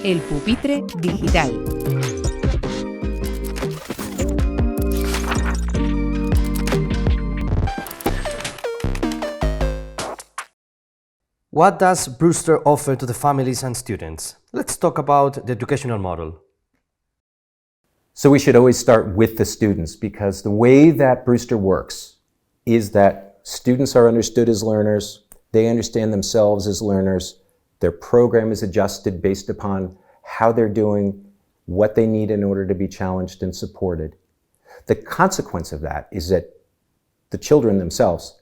El pupitre digital. What does Brewster offer to the families and students? Let's talk about the educational model. So we should always start with the students, because the way that Brewster works is that students are understood as learners, they understand themselves as learners, their program is adjusted based upon how they're doing, what they need in order to be challenged and supported. The consequence of that is that the children themselves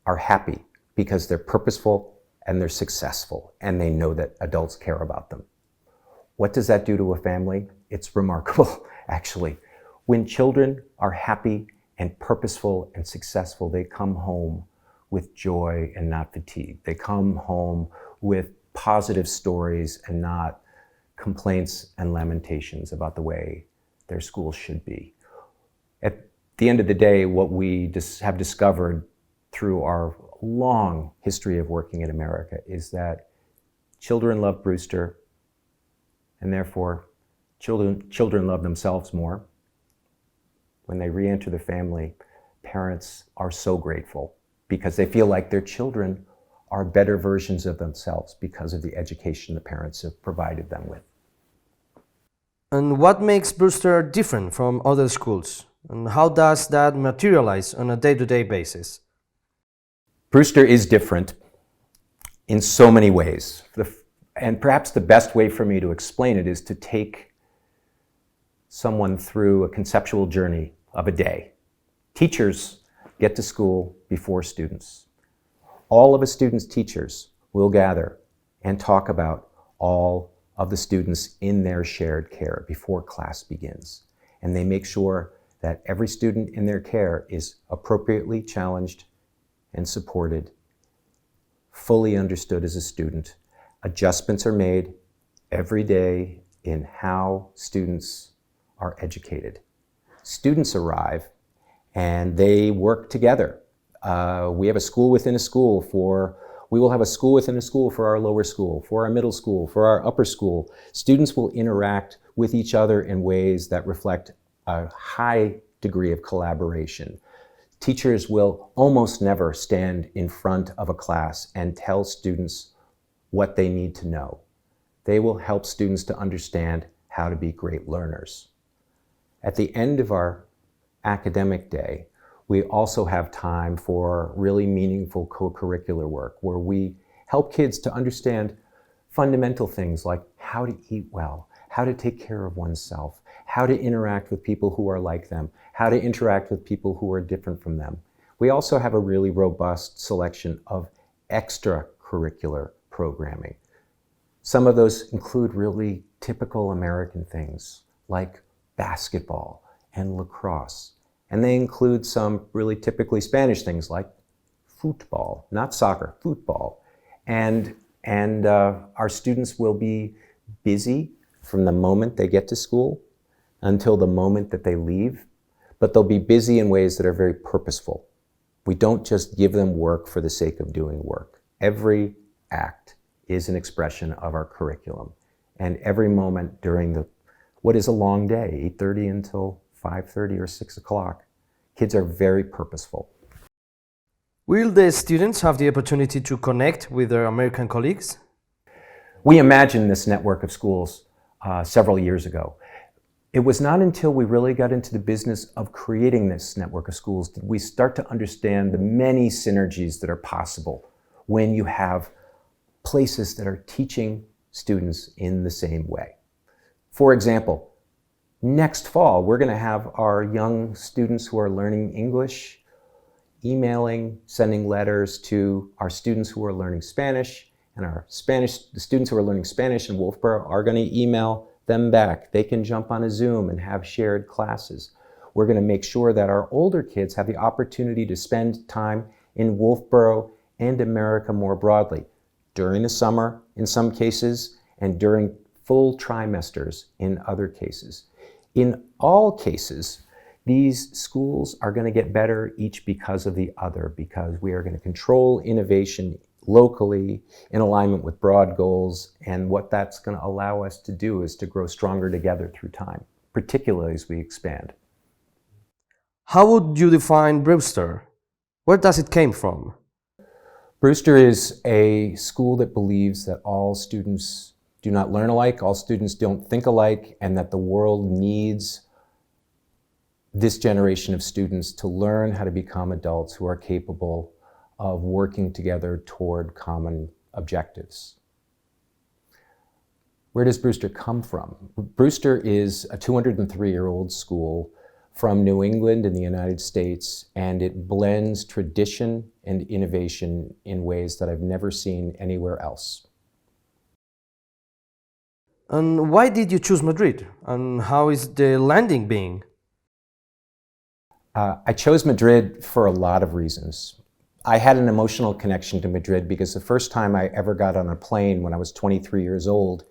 are happy because they're purposeful and they're successful and they know that adults care about them. What does that do to a family? It's remarkable, actually. When children are happy and purposeful and successful, they come home with joy and not fatigue. They come home with positive stories and not complaints and lamentations about the way their school should be. At the end of the day, what we have discovered through our long history of working in America is that children love Brewster, and therefore children love themselves more. When they re-enter the family, parents are so grateful because they feel like their children are better versions of themselves because of the education the parents have provided them with. And what makes Brewster different from other schools? And how does that materialize on a day-to-day basis? Brewster is different in so many ways. And perhaps the best way for me to explain it is to take someone through a conceptual journey of a day. Teachers get to school before students. All of a student's teachers will gather and talk about all of the students in their shared care before class begins. And they make sure that every student in their care is appropriately challenged and supported, fully understood as a student. Adjustments are made every day in how students are educated. Students arrive and they work together. We have a school within a school we will have a school within a school for our lower school, for our middle school, for our upper school. Students will interact with each other in ways that reflect a high degree of collaboration. Teachers will almost never stand in front of a class and tell students what they need to know. They will help students to understand how to be great learners. At the end of our academic day, we also have time for really meaningful co-curricular work where we help kids to understand fundamental things like how to eat well, how to take care of oneself, how to interact with people who are like them, how to interact with people who are different from them. We also have a really robust selection of extracurricular programming. Some of those include really typical American things like basketball and lacrosse. And they include some really typically Spanish things like football, not soccer, football. And our students will be busy from the moment they get to school until the moment that they leave, but they'll be busy in ways that are very purposeful. We don't just give them work for the sake of doing work. Every act is an expression of our curriculum. And every moment during what is a long day, 8:30 until 5:30 or 6 o'clock, kids are very purposeful. Will the students have the opportunity to connect with their American colleagues? We imagined this network of schools several years ago. It was not until we really got into the business of creating this network of schools did we start to understand the many synergies that are possible when you have places that are teaching students in the same way. For example, next fall, we're going to have our young students who are learning English emailing, sending letters to our students who are learning Spanish, and the students who are learning Spanish in Wolfboro are going to email them back. They can jump on a Zoom and have shared classes. We're going to make sure that our older kids have the opportunity to spend time in Wolfboro and America more broadly, during the summer in some cases, and during full trimesters in other cases. In all cases, these schools are going to get better each because of the other, because we are going to control innovation locally, in alignment with broad goals. And what that's going to allow us to do is to grow stronger together through time, particularly as we expand. How would you define Brewster? Where does it came from? Brewster is a school that believes that all students do not learn alike, all students don't think alike, and that the world needs this generation of students to learn how to become adults who are capable of working together toward common objectives. Where does Brewster come from? Brewster is a 203-year-old school from New England in the United States, and it blends tradition and innovation in ways that I've never seen anywhere else. And why did you choose Madrid? And how is the landing being? I chose Madrid for a lot of reasons. I had an emotional connection to Madrid because the first time I ever got on a plane when I was 23 years old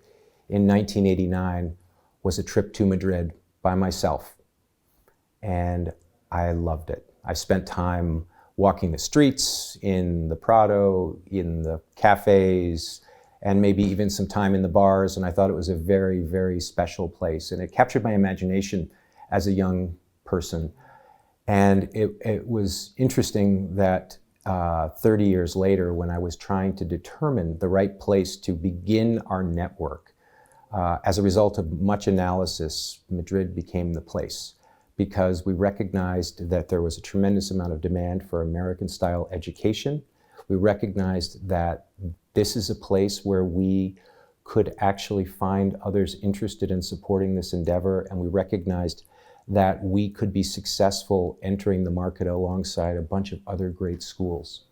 in 1989 was a trip to Madrid by myself. And I loved it. I spent time walking the streets, in the Prado, in the cafes, and maybe even some time in the bars, and I thought it was a very, very special place. And it captured my imagination as a young person. And it was interesting that 30 years later, when I was trying to determine the right place to begin our network, as a result of much analysis, Madrid became the place, because we recognized that there was a tremendous amount of demand for American-style education. We recognized that this is a place where we could actually find others interested in supporting this endeavor, and we recognized that we could be successful entering the market alongside a bunch of other great schools.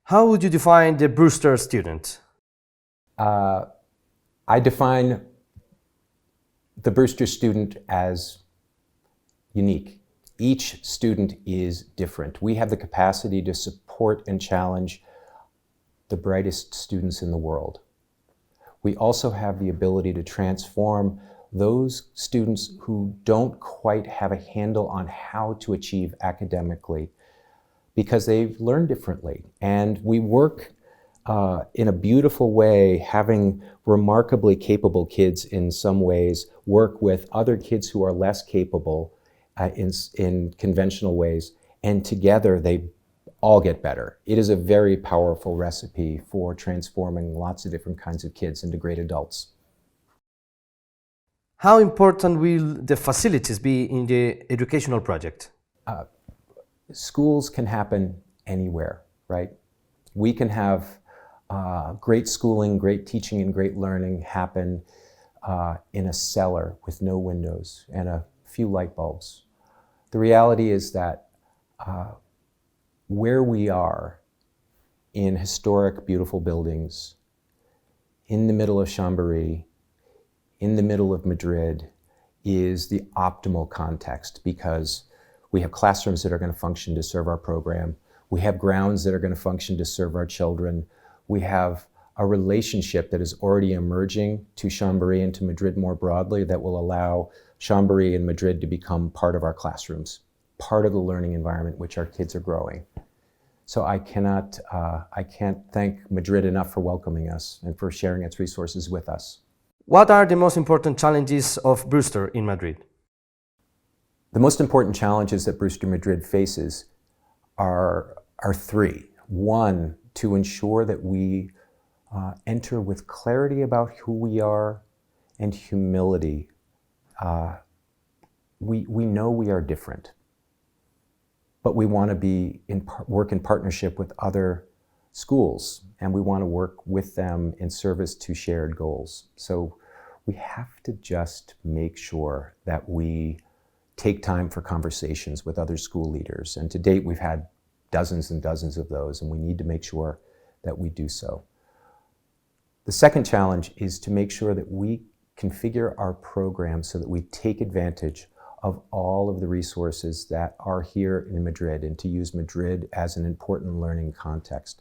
How would you define the Brewster student? I define the Brewster student as unique. Each student is different. We have the capacity to support and challenge the brightest students in the world. We also have the ability to transform those students who don't quite have a handle on how to achieve academically because they've learned differently. And we work in a beautiful way, having remarkably capable kids in some ways work with other kids who are less capable in conventional ways, and together they all get better. It is a very powerful recipe for transforming lots of different kinds of kids into great adults. How important will the facilities be in the educational project? Schools can happen anywhere, right? We can have great schooling, great teaching, and great learning happen in a cellar with no windows and a few light bulbs. The reality is that where we are in historic, beautiful buildings, in the middle of Chambéry, in the middle of Madrid, is the optimal context because we have classrooms that are going to function to serve our program. We have grounds that are going to function to serve our children. We have a relationship that is already emerging to Chambéry and to Madrid more broadly that will allow Chambéry and Madrid to become part of our classrooms, part of the learning environment which our kids are growing. So I can't thank Madrid enough for welcoming us and for sharing its resources with us. What are the most important challenges of Brewster in Madrid? The most important challenges that Brewster Madrid faces are three. One, to ensure that we enter with clarity about who we are and humility. We know we are different, but we want to work in partnership with other schools, and we want to work with them in service to shared goals. So we have to just make sure that we take time for conversations with other school leaders. And to date, we've had dozens and dozens of those, and we need to make sure that we do so. The second challenge is to make sure that we configure our program so that we take advantage of all of the resources that are here in Madrid, and to use Madrid as an important learning context.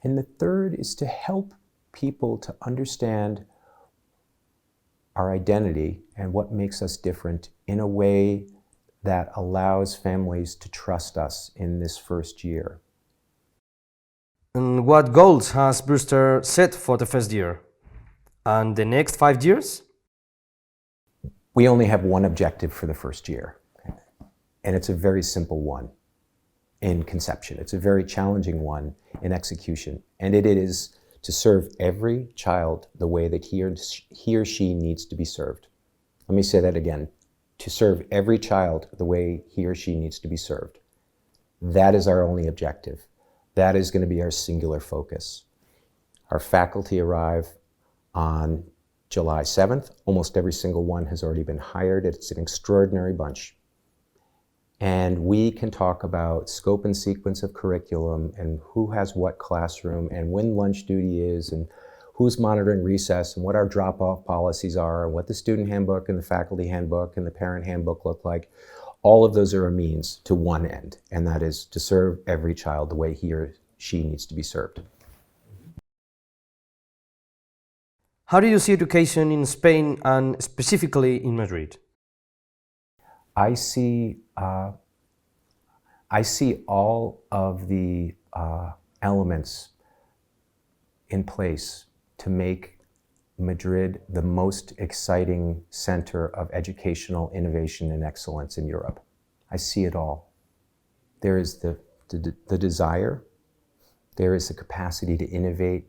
And the third is to help people to understand our identity and what makes us different in a way that allows families to trust us in this first year. And what goals has Brewster set for the first year? And the next 5 years? We only have one objective for the first year, and it's a very simple one in conception. It's a very challenging one in execution, and it is to serve every child the way that he or she needs to be served. Let me say that again. To serve every child the way he or she needs to be served. That is our only objective. That is going to be our singular focus. Our faculty arrive on July 7th. Almost every single one has already been hired. It's an extraordinary bunch. And we can talk about scope and sequence of curriculum and who has what classroom and when lunch duty is and who's monitoring recess and what our drop-off policies are and what the student handbook and the faculty handbook and the parent handbook look like. All of those are a means to one end, and that is to serve every child the way he or she needs to be served. How do you see education in Spain and specifically in Madrid? I see all of the elements in place to make Madrid the most exciting center of educational innovation and excellence in Europe. I see it all. There is the desire, there is the capacity to innovate,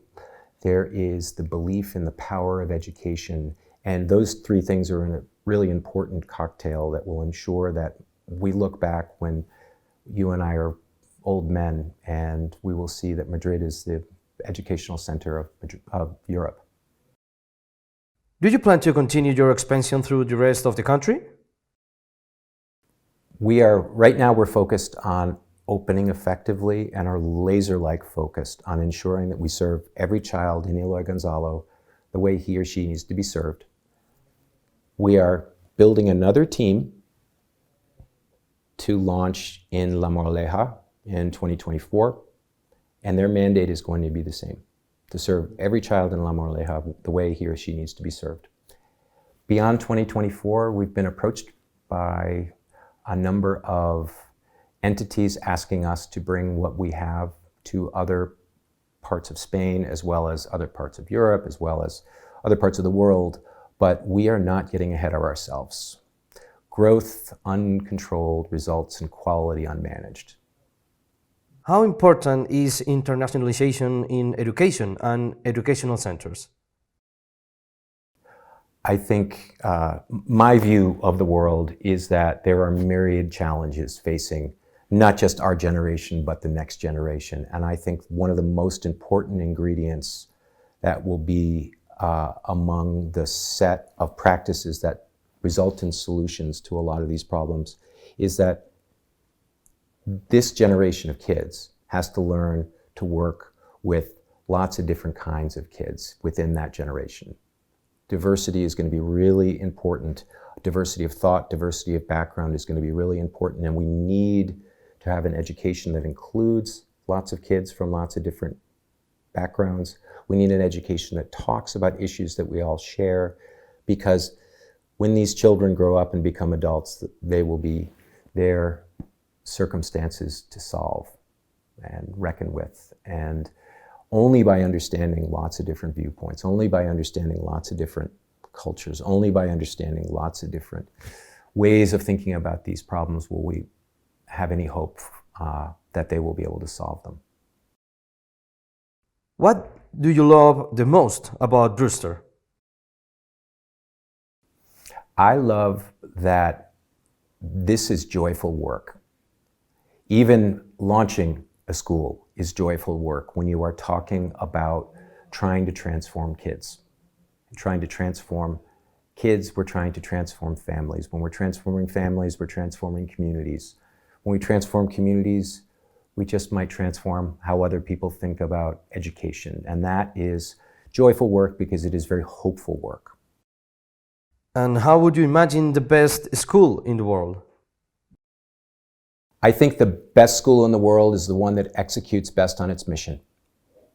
there is the belief in the power of education, and those three things are in a really important cocktail that will ensure that we look back when you and I are old men and we will see that Madrid is the educational center of Europe. Do you plan to continue your expansion through the rest of the country? Right now we're focused on opening effectively and are laser-like focused on ensuring that we serve every child in Eloy Gonzalo the way he or she needs to be served. We are building another team to launch in La Moraleja in 2024, and their mandate is going to be the same, to serve every child in La Moraleja the way he or she needs to be served. Beyond 2024, we've been approached by a number of entities asking us to bring what we have to other parts of Spain, as well as other parts of Europe, as well as other parts of the world, but we are not getting ahead of ourselves. Growth uncontrolled results in quality unmanaged. How important is internationalization in education and educational centers? I think my view of the world is that there are myriad challenges facing not just our generation, but the next generation. And I think one of the most important ingredients that will be among the set of practices that result in solutions to a lot of these problems is that this generation of kids has to learn to work with lots of different kinds of kids within that generation. Diversity is going to be really important. Diversity of thought, diversity of background is going to be really important, and we need to have an education that includes lots of kids from lots of different backgrounds. We need an education that talks about issues that we all share, because when these children grow up and become adults, they will be their circumstances to solve and reckon with. And only by understanding lots of different viewpoints, only by understanding lots of different cultures, only by understanding lots of different ways of thinking about these problems will we have any hope that they will be able to solve them. What do you love the most about Brewster? I love that this is joyful work. Even launching a school is joyful work when you are talking about trying to transform kids. Trying to transform kids, we're trying to transform families. When we're transforming families, we're transforming communities. When we transform communities, we just might transform how other people think about education. And that is joyful work because it is very hopeful work. And how would you imagine the best school in the world? I think the best school in the world is the one that executes best on its mission,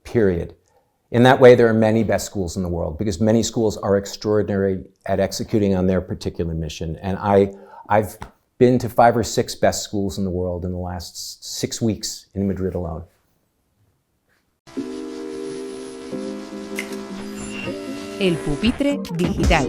period. In that way, there are many best schools in the world because many schools are extraordinary at executing on their particular mission. And I've been to 5 or 6 best schools in the world in the last 6 weeks in Madrid alone. El pupitre digital.